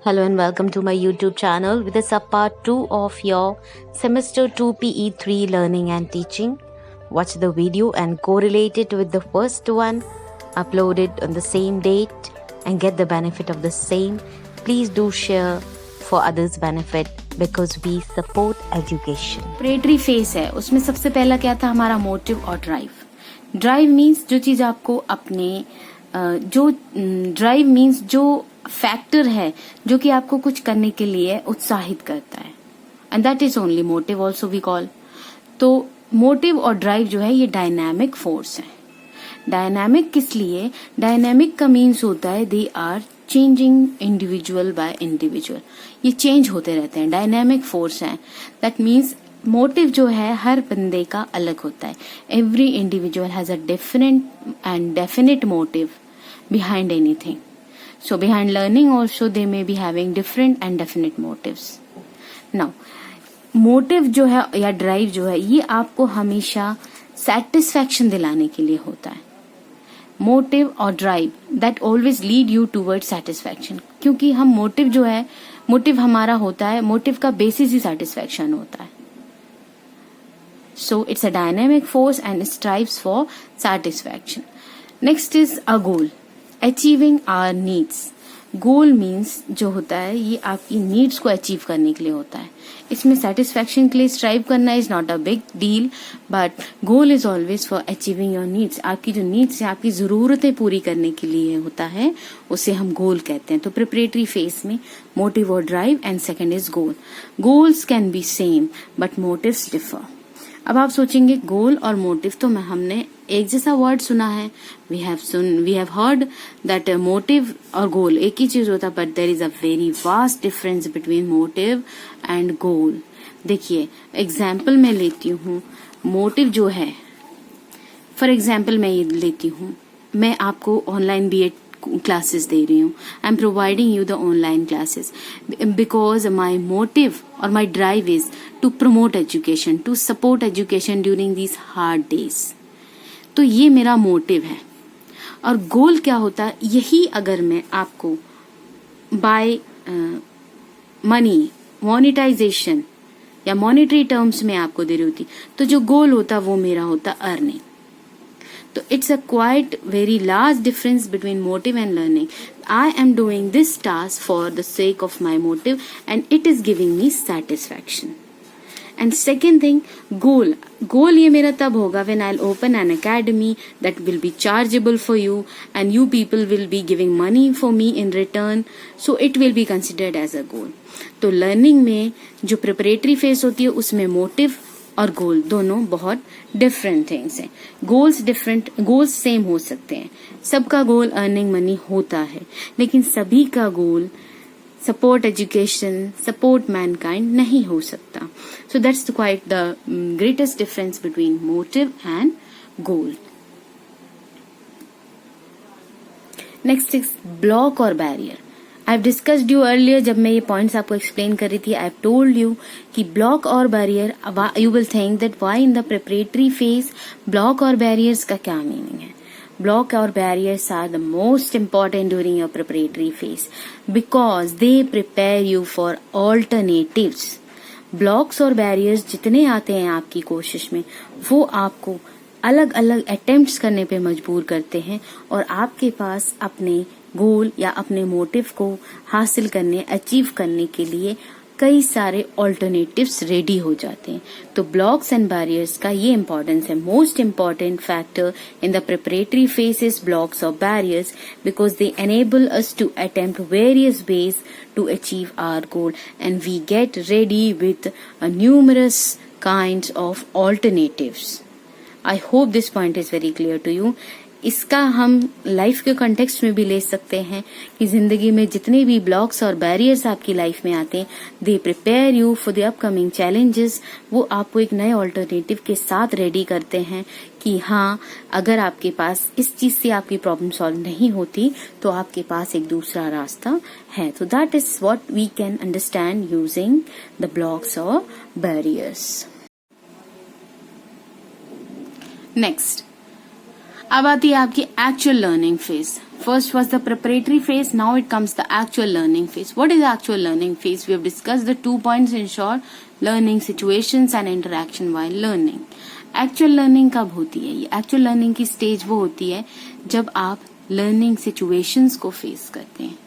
Hello and welcome to my YouTube channel with this part 2 of your semester 2 PE3 learning and teaching. Watch the video and correlate it with the first one, upload it on the same date and get the benefit of the same. Please do share for others' benefit because we support education. Preparatory phase है, उसमें सबसे पहला क्या था हमारा motive और drive. Drive means जो चीज आपको अपने ड्राइव मीन्स जो फैक्टर है जो कि आपको कुछ करने के लिए उत्साहित करता है, and that is only motive also we call. तो मोटिव और ड्राइव जो है ये डायनामिक फोर्स है। डायनामिक किस लिए? डायनामिक का मीन्स होता है they are changing individual by individual, ये चेंज होते रहते हैं, डायनामिक फोर्स है। दैट मीन्स मोटिव जो है हर बंदे का अलग होता है। Every individual has a different and definite motive behind anything. So behind learning also they may be having different and definite motives. Now, motive जो है या drive जो है ये आपको हमेशा satisfaction दिलाने के लिए होता है। Motive और drive that always lead you towards satisfaction, क्योंकि हम motive जो है, motive हमारा होता है, motive का basis ही satisfaction होता है। So it's a dynamic force and it strives for satisfaction. Next is a goal. Achieving our needs. Goal means जो होता है ये आपकी नीड्स को अचीव करने के लिए होता है। इसमें सेटिस्फैक्शन के लिए स्ट्राइव करना is not a big deal, but goal is always for achieving your needs. आपकी जो नीड्स है, आपकी जरूरतें पूरी करने के लिए होता है, उसे हम गोल कहते हैं। तो प्रिपरेटरी फेज में मोटिव और drive and second is goal. Goals can be same but motives differ. अब आप सोचेंगे गोल और मोटिव तो हमने एक जैसा वर्ड सुना है, we have heard that motive और गोल एक ही चीज होता, but there is a very vast difference between motive and goal. देखिए एग्जाम्पल मैं लेती हूँ, मोटिव जो है, फॉर एग्जाम्पल मैं ये लेती हूँ, मैं आपको ऑनलाइन बीएड classes दे रही हूँ। I am providing you the online classes because my motive और my drive is to promote education, to support education during these hard days. तो ये मेरा मोटिव है। और गोल क्या होता है, यही अगर मैं आपको बाय मनी, मोनेटाइजेशन या मॉनेटरी टर्म्स में आपको दे रही होती, तो जो गोल होता वो मेरा होता earning. So it's a quite very large difference between motive and learning. I am doing this task for the sake of my motive and it is giving me satisfaction. And second thing, goal. Goal ये मेरा तब होगा when I'll open an academy that will be chargeable for you and you people will be giving money for me in return. So it will be considered as a goal. तो learning में जो preparatory phase होती है उसमें motive और गोल दोनों बहुत different things हैं। गोल्स डिफरेंट, गोल्स सेम हो सकते हैं, सबका गोल अर्निंग मनी होता है, लेकिन सभी का goal support education, support mankind नहीं हो सकता। So that's quite the greatest difference between motive and goal. Next is block और barrier. I have discussed you earlier, जब मैं ये पॉइंट्स आपको एक्सप्लेन कर रही थी, आई हैव टोल्ड यू कि ब्लॉक और barrier, you will think that why in the preparatory phase block और बैरियर्स का क्या मीनिंग है। ब्लॉक और barriers are the most important during your preparatory phase because they prepare you for alternatives. Blocks और barriers जितने आते हैं आपकी कोशिश में, वो आपको अलग अलग अटेम्प्ट्स करने पे मजबूर करते हैं और आपके पास अपने गोल या अपने मोटिव को हासिल करने, अचीव करने के लिए कई सारे ऑल्टरनेटिव्स रेडी हो जाते हैं। तो ब्लॉक्स एंड बैरियर्स का ये इम्पोर्टेंस है। Most important factor in the preparatory phase is blocks और barriers because they enable us to attempt various ways to achieve our goal and we get ready with numerous kinds of alternatives. I hope this point is very clear to you. इसका हम life के context में भी ले सकते हैं कि जिंदगी में जितने भी ब्लॉक्स और बैरियर्स आपकी लाइफ में आते हैं, they prepare you for the upcoming challenges. वो आपको एक नए ऑल्टरनेटिव के साथ रेडी करते हैं कि हाँ, अगर आपके पास इस चीज से आपकी प्रॉब्लम सॉल्व नहीं होती तो आपके पास एक दूसरा रास्ता है। तो that is what we can understand using the blocks और बैरियर्स। नेक्स्ट, अब आती है आपकी actual learning phase. First was the preparatory phase. Now it comes the actual learning phase. What is actual learning phase? We have discussed the 2 points in short: learning situations and interaction while learning. Actual learning कब होती है? ये actual learning की stage वो होती है जब आप learning situations को face करते हैं.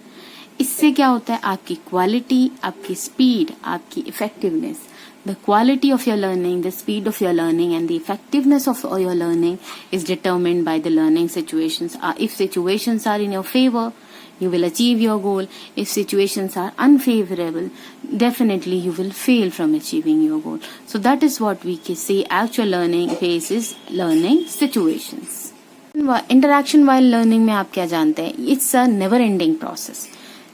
इससे क्या होता है? आपकी quality, आपकी speed, आपकी effectiveness, the quality of your learning, the speed of your learning, and the effectiveness of your learning is determined by the learning situations. If situations are in your favor, you will achieve your goal. If situations are unfavorable, definitely you will fail from achieving your goal. So that is what we can say actual learning phase is learning situations. Interaction while learning में आप क्या जानते हैं? It's a never ending process.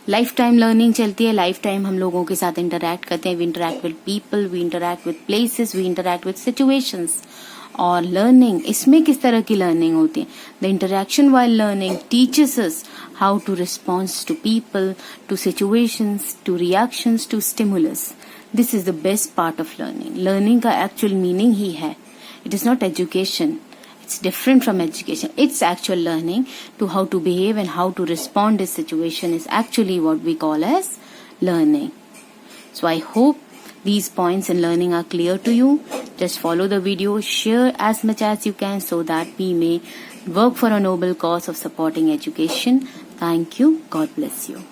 Life time learning चलती है. Life time हम लोगों के साथ इंटरैक्ट करते हैं. We interact with people, we interact with places, we interact with situations. और लर्निंग, इसमें किस तरह की लर्निंग होती है? The interaction while learning teaches us how to respond to people, to situations, to reactions, to stimulus. This is the best part of learning. Learning का actual meaning ही है. It is not education. It's different from education. It's actual learning to how to behave and how to respond to situation is actually what we call as learning. So I hope these points in learning are clear to you. Just follow the video, share as much as you can so that we may work for a noble cause of supporting education. Thank you. God bless you.